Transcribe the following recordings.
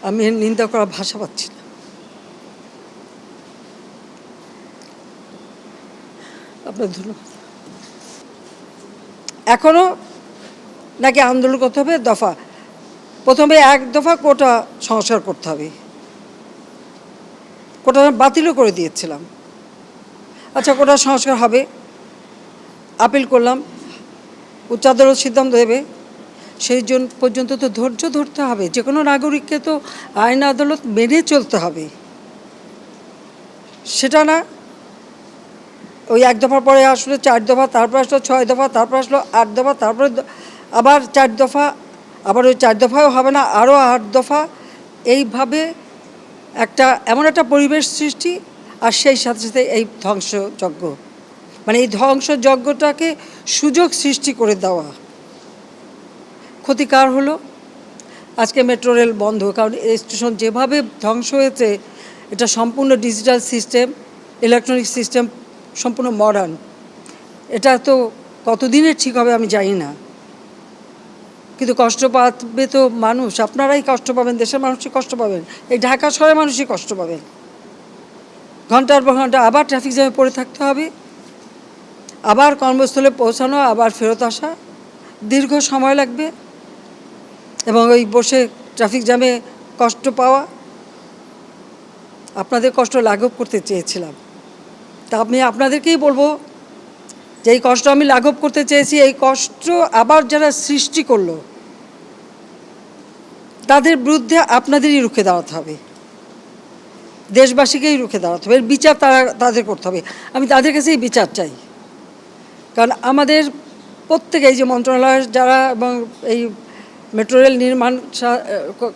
আমি এর নিন্দা করার ভাষা পাচ্ছি না। আপনার ধন্যবাদ। এখনও নাকি আন্দোলন করতে হবে দফা, প্রথমে এক দফা কোটা সংস্কার করতে হবে, কোটা বাতিলও করে দিয়েছিলাম। আচ্ছা, কোটা সংস্কার হবে, আপিল করলাম, উচ্চ আদালত সিদ্ধান্ত দেবে, সেই জন্য পর্যন্ত তো ধৈর্য ধরতে হবে। যে কোনো নাগরিককে তো আইন আদালত মেনে চলতে হবে, সেটা না ওই এক দফার পরে আসলো 4 দফা, তারপর আসলো 6 দফা, তারপর আসলো 8 দফা, তারপরে আবার 4 দফা, আবার ওই 4 দফাও হবে না, আরও 8 দফা। এইভাবে এমন একটা পরিবেশ সৃষ্টি, আর সেই সাথে সাথে এই ধ্বংসযজ্ঞ, মানে এই ধ্বংসযজ্ঞটাকে সুযোগ সৃষ্টি করে দেওয়া। ক্ষতিকার হলো আজকে মেট্রো রেল বন্ধ, কারণ এই স্টেশন যেভাবে ধ্বংস হয়েছে, এটা সম্পূর্ণ ডিজিটাল সিস্টেম, ইলেকট্রনিক সিস্টেম, সম্পূর্ণ মডার্ন। এটা তো কতদিনের ঠিক হবে আমি জানি না, কিন্তু কষ্ট পাবে তো মানুষ, আপনারাই কষ্ট পাবেন, দেশের মানুষই কষ্ট পাবেন, এই ঢাকা শহরের মানুষই কষ্ট পাবেন। ঘন্টার পর ঘন্টা আবার ট্রাফিক জ্যামে পড়ে থাকতে হবে, আবার কর্মস্থলে পৌঁছানো, আবার ফেরত আসা, দীর্ঘ সময় লাগবে, এবং ওই বসে ট্রাফিক জ্যামে কষ্ট পাওয়া। আপনাদের কষ্ট লাঘব করতে চেয়েছিলাম, তা আমি আপনাদেরকেই বলবো যে এই কষ্ট আমি লাঘব করতে চেয়েছি, এই কষ্ট আবার যারা সৃষ্টি করলো তাদের বিরুদ্ধে আপনাদেরই রুখে দাঁড়াতে হবে, দেশবাসীকেই রুখে দাঁড়াতে হবে, এর বিচার তাদের করতে হবে। আমি তাদের কাছেই বিচার চাই, কারণ আমাদের প্রত্যেকে এই যে মন্ত্রণালয়ের যারা এবং এই মেট্রো রেল নির্মাণ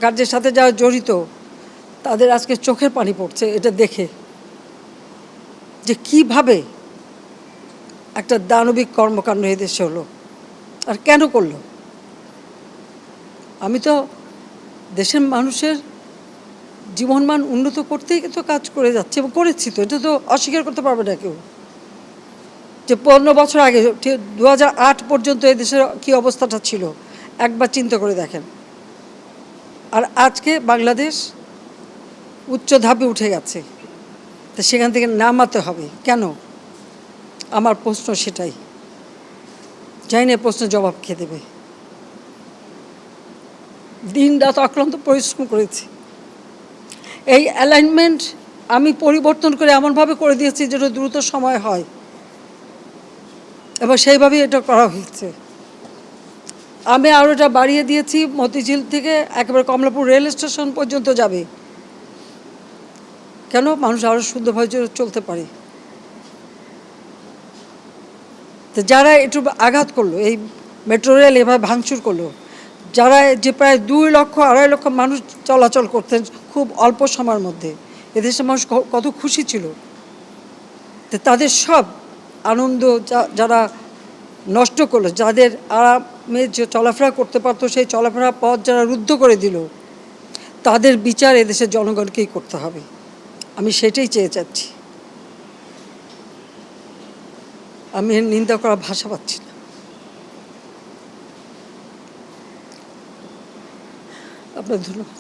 কার্যের সাথে যারা জড়িত, তাদের আজকে চোখের পানি পড়ছে এটা দেখে, যে কিভাবে একটা দানবিক কর্মকাণ্ড এদেশে হলো, আর কেন করলো। আমি তো দেশের মানুষের জীবনমান উন্নত করতেই তো কাজ করে যাচ্ছি, এবং করেছি তো, এটা তো অস্বীকার করতে পারবে না কেউ। যে 15 বছর আগে 2008 পর্যন্ত এই দেশের কী অবস্থাটা ছিল একবার চিন্তা করে দেখেন, আর আজকে বাংলাদেশ উচ্চ ধাপে উঠে গেছে, তো সেখান থেকে নামাতে হবে কেন? আমার প্রশ্ন সেটাই, জানি না প্রশ্নের জবাব খেয়ে দেবে। দিন রাত অক্লান্ত পরিশ্রম করেছি, এই অ্যালাইনমেন্ট আমি পরিবর্তন করে এমনভাবে করে দিয়েছি যেন দ্রুত সময় হয়, এবং সেইভাবেই এটা করা হয়েছে। আমি আরও এটা বাড়িয়ে দিয়েছি, মতিঝিল থেকে একেবারে কমলাপুর রেল স্টেশন পর্যন্ত যাবে, কেন? মানুষ আরও শুদ্ধভাবে চলতে পারে। তো যারা একটু আঘাত করলো, এই মেট্রো রেল এভাবে ভাঙচুর করলো, যারা যে প্রায় 2 লক্ষ 2.5 লক্ষ মানুষ চলাচল করতেন খুব অল্প সময়ের মধ্যে, এদেশের মানুষ কত খুশি ছিল, তো তাদের সব আনন্দ যারা নষ্ট করলো, যাদের আরামে যে চলাফেরা করতে পারতো সেই চলাফেরার পথ যারা রুদ্ধ করে দিল, তাদের বিচার এদেশের জনগণকেই করতে হবে। আমি সেটাই চেয়ে যাচ্ছি। আমি এর নিন্দা করার ভাষা পাচ্ছি না। আপনার ধন্যবাদ।